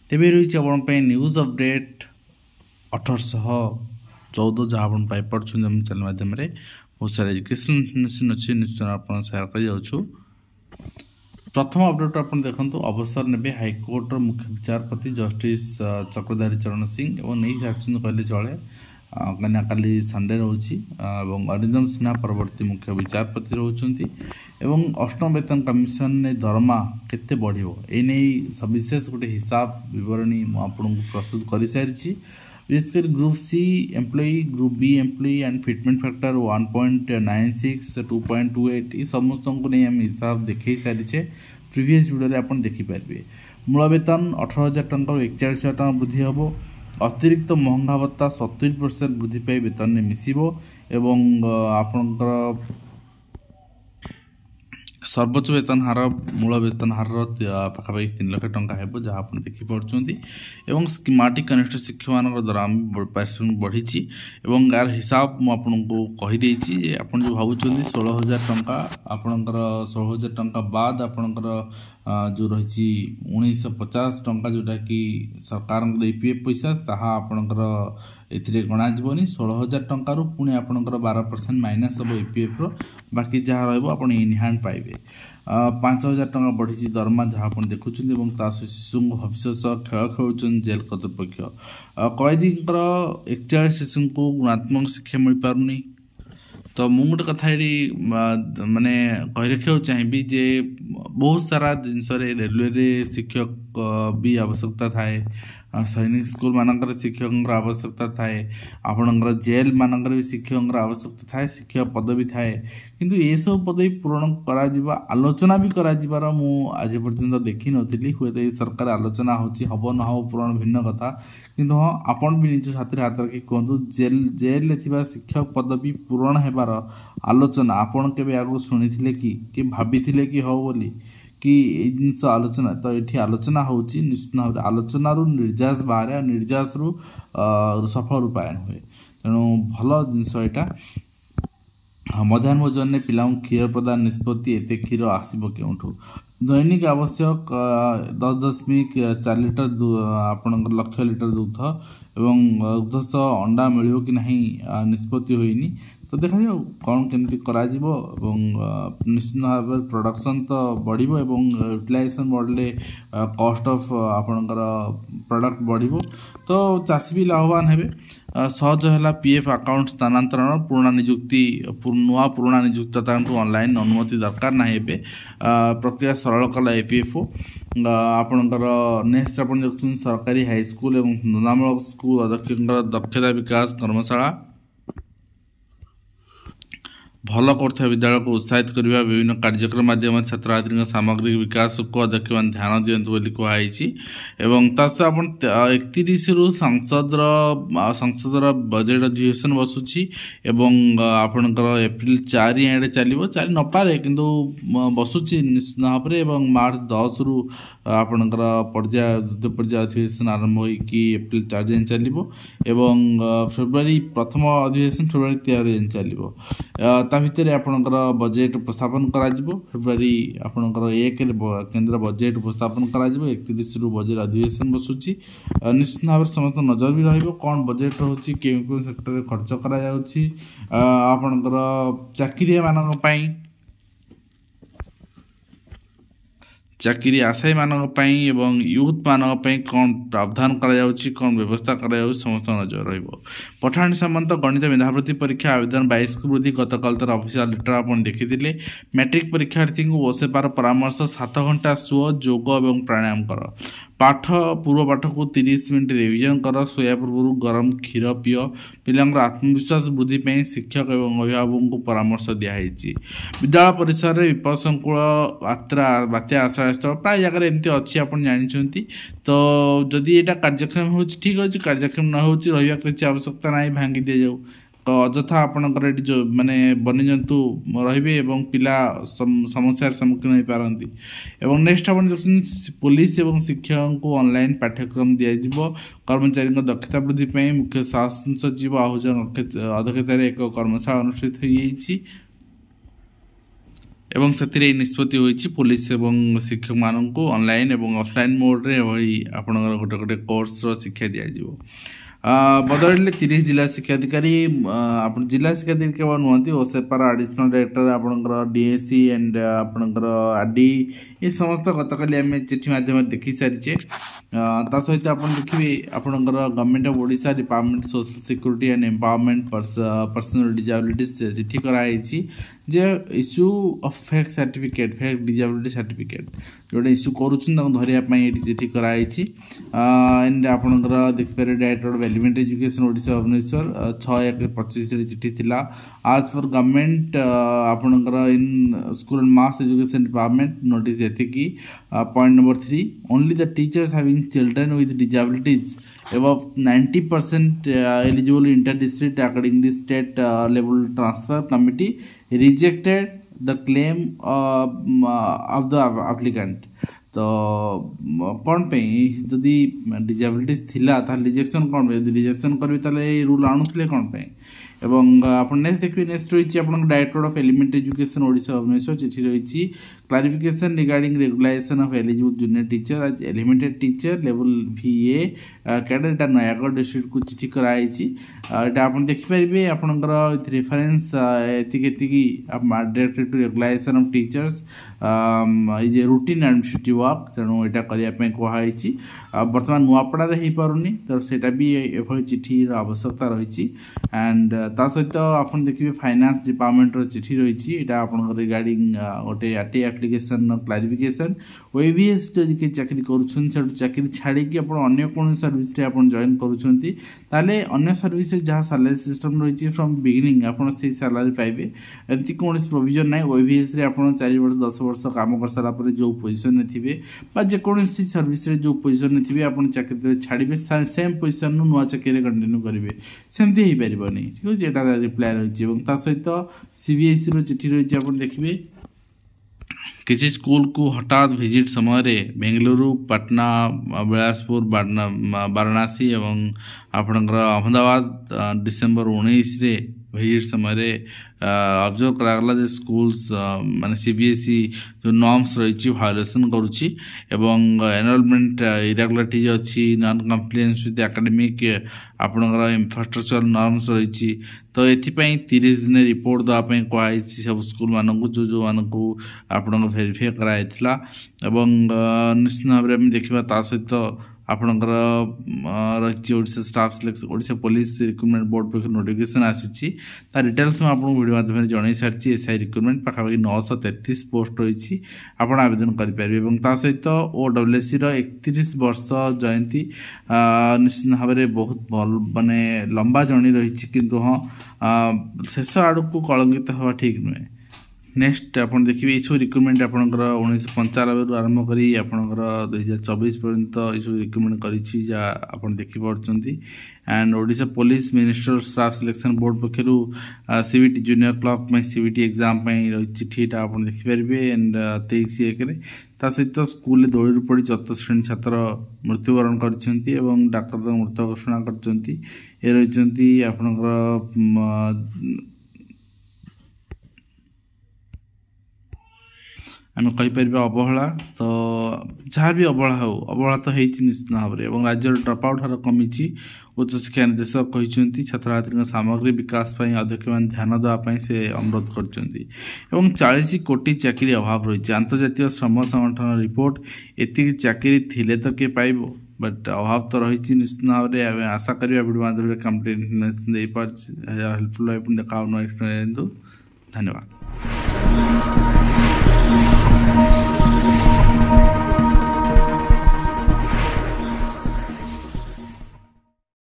तेबे रही आपण न्यूज अपडेट 1814 जहाँ आप पाइपे चैनल माध्यम बहुत सारा एजुकेशन इनफर्मेशन अच्छी निश्चय आप सेयार कर प्रथम अपडेट आप देखो अवसर ने हाइकोर्टर मुख्य विचारपति जस्टिस चक्रधारी चरण सिंह और नहीं सारी कहले चले कहीं काली संडे रोचे अरिंदम सिन्हा परवर्ती मुख्य विचारपति रोचंती एवं अष्टम वेतन कमिशन ने दरमा केते बढ़िबो एने सविशेष गोटे हिसाब विवरणी आपको प्रस्तुत कर सारी विशेषकर group C employee group B employee and fitment factor 1.96 2.28 ये समस्त को नहीं आम हिसाब देखे सारी प्रीवियस वीडियो आप देखिपारे मूल वेतन 18,000 टंका 41,000 टंका वृद्धि हम अतिरिक्त महंगा भत्ता 70% वृद्धि पाई वेतन में मिसिबो एवं आपणकर सर्वोच्च वेतन हार मूल वेतन हार पाखापाखि 3 लाख टंका है जहाँ आप देखिपुं स्कीमेटिक कनिष्ठ शिक्षक मान दरमा पारिश्रमिक बढ़ी यार हिसाब मुझे कहीदे आप जो भावुं 16,000 टंका आपणकर 16,000 टंका बाद आपणकर जो रही 1950 टंका जोटा कि सरकार ईपीएफ पैसा ताहा आपणकर ए गणाजनी 16,000 टंकार पुणी आपणकर 12% माइनस हम ईपीएफ बाकी जहाँ रहा इन हैंड पाइबे 5,000 टंका बढ़ी दरमा जहाँ आप देखुं शिशु भविष्य खेल खेल जेल कर्तृपक्ष कैदी 41 शिशु को गुणात्मक शिक्षा मिल पारनी तो मुझे गोटे कथा ये माने कही रखा चाहिए जे बहुत सारा जिनस रेलवे शिक्षक भी आवश्यकता थाए सैनिक स्कूल मानकर शिक्षक आवश्यकता थाए आपणकर जेल मानकर भी शिक्षक आवश्यकता थाए शिक्षक पदवी थाए किंतु ये सब पदवी पूरण करा आलोचना भी करा आज पर्यंत देखी नी हुए तो ये सरकार आलोचना होची हब न हब पूरण भिन्न कथा किंतु हाँ आपण भी निज छात्र हाथ रखी कहतु जेल थिबा शिक्षक पदवी पूरण हेबार आलोचना आपण केबे आगु सुनी कि भाभी कि हो बोली कि जिनस आलोचना तो ये आलोचना होची निश्चित भाव में आलोचना निर्यास बाहर निर्यास सफल रूपायन हुए तेणु भल जिनस यहाँ मध्याह्न भोजन ने पिला क्षीर प्रदान निष्पत्ति एत क्षीर आसब क्यों दैनिक आवश्यक 10.4 लिटर आपणकर लक्ष लिटर दुग्ध एवं दुग्ध सह अंडा मिल कि नहीं निष्पत्ति होनी तो देखा जाओ कौन केमती करा निश्चित भाव प्रोडक्शन तो बढ़ो एवं यूटिलाइजेशन बढ़ले कॉस्ट ऑफ आपणकर प्रोडक्ट बढ़ो तो चाषी भी लाभवान हे सहज है पीएफ अकाउंट स्थानांतरण पुराणा निजुक्ति नुआ पुराणा निजुक्ति ऑनलाइन अनुमति दरकार ना प्रक्रिया सरल कला एपीएफओ आपणकर नेक्स्ट आप देखुं सरकारी हाईस्कूल और धंदामूलक स्कूल अध्यक्ष दक्षता विकास कर्मशाला भल कर विद्यालय को उत्साहित करने विभिन्न कार्यक्रम माध्यम छात्री सामग्रिक विकास को अध्यक्ष मान ध्यान दिंतु बोली कहुई एवं तास आप 31 रु संसद बजेट अधिवेशन बसुची एवं आपणकर एप्रिल 4 एडे चलो चली नपे कि बसुची निश्चित भाव में मार्च 10 रु आपणकर पर्याय द्वितीय पर्याय अधिवेशन आरंभ होगी एप्रिल 4 जाए चलो एवं फेब्रुआरी प्रथम अधिवेशन फेब्रुआरी 13 जाए चलो भितर आपणकर बजेट उपस्थापन करा फेब्रुआरी आपणकर 1 केंद्र बजेट उपस्थापन करा 31 रु बजेट अधिवेशन बसुची निश्चित भाव में समस्त नजर भी रही कौन बजेट रोचे क्यों सेक्टर खर्च करा आपणकर चाकरिया मानक चाकरी आशायी मानक एवं यूथ मानक कौन प्रावधान कौन व्यवस्था कर समस्त नजर रही पठाणी सामंत गणित मेधावृत्ति परीक्षा आवेदन 22 को वृद्धि गतकाल तर ऑफिशियल लेटर आप देखी मैट्रिक परीक्षार्थी को बसेबार परामर्श 7 घंटा सुअ योग और प्राणायाम कर पाठ पूर्व पाठ को 30 मिनट रिविजन कर सोया पूर्व गरम क्षीर पीय पिला आत्मविश्वास वृद्धि में शिक्षक और अभिभावकों को परामर्श दिखाई विद्यालय परिसर में विपद संकुल बात्या आश्रय स्थल प्राय जगह एमती अच्छी आप जानते तो जदि यहाँ कार्यक्रम हो ठीक अच्छे कार्यक्रम न हो रही किसी आवश्यकता ना भांगी दि जाऊ अଯଥା ଆପଣଙ୍କର ଏଠି जो माने वन्यजंतु रहिबे एवं पिला समस्यार सम्मुखीन होई पारंती। एवं नेक्स्ट आपण देखुछन पुलिस एवं शिक्षक को ऑनलाइन पाठ्यक्रम दिया जिवो कर्मचारी दक्षता वृद्धि पे मुख्य शासन सचिव आहूजा अध्यक्षतार एक कर्मशाला अनुष्ठित होईछि एवं से निष्पत्ति होईछि पुलिस एवं शिक्षक मानक ऑनलाइन एवं ऑफलाइन मोड रे आपणकर गोटे गोटे कोर्स रो शिक्षा दिया जिवो। बदलले 30 जिला शिक्षा अधिकारी आप जिला शिक्षा अधिकारी केवल नुहति ओसेपार एडिशनल डायरेक्टर आपणकर डीएससी एंड आपणकर आरडी ये समस्त गतकाली आम चिठी माध्यम देखी सारी ता सहित आप देखिए आपणकर government of Odisha department social security and empowerment personal disabilities चिठी कराई जे issue of fake certificate fake disability certificate जोटा इश्यू करुँच धरिया चिठी कराई एंड आपणकर देखिए director of elementary education Odisha Bhubaneswar 6/1/25 चिठी थिला आज फॉर गवर्नमेंट आपणकर in school and mass education department notice एथिकी point number 3 only the teachers having children with disabilities above 90% eligible inter-district accordingly state level transfer committee rejected the claim of the applicant। तो कौन पे जदि disabilities थिला ताल rejection कौन पे rejection करबे ताले रूल आणुथले कौन पे एवं आपण नेक्स्ट देखबे नेक्स्ट रही आपण director of elementary education Odisha Bhubaneswar चिठी रही clarification regarding regularisation of eligible junior teacher as elementary teacher level VA cadre Nayagarh district को चिठी कराई एटा आपण देखि परिबे आपनकर रेफरेंस एतिकी directorate to regularisation of teachers is routine administrative work तेणु एटा करिया पे कोहाई वर्तमान नुआपड़ा रे ही पारुनी तो सेटा भी एभली चिठी आवश्यकता रही एंड ता सहित आपन देखिए फाइनेंस डिपार्टमेंट रो चिठी रही एटा आपन रिगार्डिंग गोटे आरटी एप्लिकेशन क्लारिफिकेशन ओएवीएस जदि चाकरी करूछन से चाकरी छाड़ी कि आपन अन्य कोन सर्विस रे आपन जॉइन करूछंती ताले अन्य सर्विस जहाँ सैलरी सिस्टम रही फ्रॉम बिगिनिंग आपन से सैलरी पाइबे एमती कोन प्रोविजन नै ओएवीएस रे आपन 4 वर्ष 10 वर्ष काम कर सारा पर जो पोजीशन रे थिबे बा जे कोन सर्विस रे जो पोजीशन रे थिबे आपन चाकरी छाड़ीबे सेम पोजीशन नु नुआ चाकरी रे कंटिन्यू करिवे सेमती ही परिबनी ठीक अछि एटा रिप्लाई रही एवं ता सहित सीबीएसई रो चिठी रही आपन देखिबे किसी स्कूल को हठात विजिट समय बेंगलुरु पटना बिलासपुर वाराणसी एवं आपणकर अहमदाबाद डिसेम्बर 19 रे विजिट समय ऑब्जर्व करागला जे स्कूल्स माने सीबीएसई जो नॉर्म्स रही वायोलेशन करुच्ची एवं एनरोलमेंट इरेगुलारिटीज अच्छी नॉन कंप्लायंस विथ एकेडमिक आपणकर इंफ्रास्ट्रक्चर नॉर्म्स रही तो एथिपाई 30 दिन रिपोर्ट देवाई कहुई सब स्कूल मानक जो मानक आप भेरीफाई कराइला एवं निश्चित भाव में देखा ता सहित आपणकर रही Odisha staff selection Odisha police recruitment board पक्ष नोटिफिकेशन आसी डिटेल्स में आपको वीडियो माध्यम जन सारी एसआई रिक्रुटमेंट पाखापाखि 933 पोस्ट रही आप आवेदन करेंगे ता सहित OWSC 31 वर्ष जयंती निश्चित भाव में बहुत भल माने लंबा जर्नी रही किंतु हाँ शेष आड़ को कलंकित हवा ठीक नुहे। नेक्स्ट आप देखिए ये सब रिक्रुटमेंट आपंकर 1995 आरंभ कर आपंकर 2024 पर्यंत ये रिक्रुटमेंट कर देखिपे and Odisha police minister staff selection board पक्षर सीबीटी जूनियर क्लर्क में सीबीटी एग्जाम रही चिठीटा आप देखिपारे एंड 23/1 ता सहित स्कूल दौड़ पड़ी 4th श्रेणी छात्र मृत्युवरण कर डाक्तर मृत घोषणा कर रही आपंकर आम कहीपर अवहेला तो जहाँ भी अवहेला तो निश्चित भाव में राज्य ड्रप आउट हार कमी उच्च शिक्षा निर्देशक कहते छात्र छात्री सामग्री विकास अध्यक्ष मान ध्यान देवाई से अनुरोध कर 40 कोटी चाकरी अभाव रही अंतर्जातीय श्रम संगठन रिपोर्ट एति चाकरी थिले तो किए पाइब बट अभाव तो रही निश्चित भाव में आशा करिया वीडियो माध्यम कंप्लेन हेल्पफुल देखा धन्यवाद।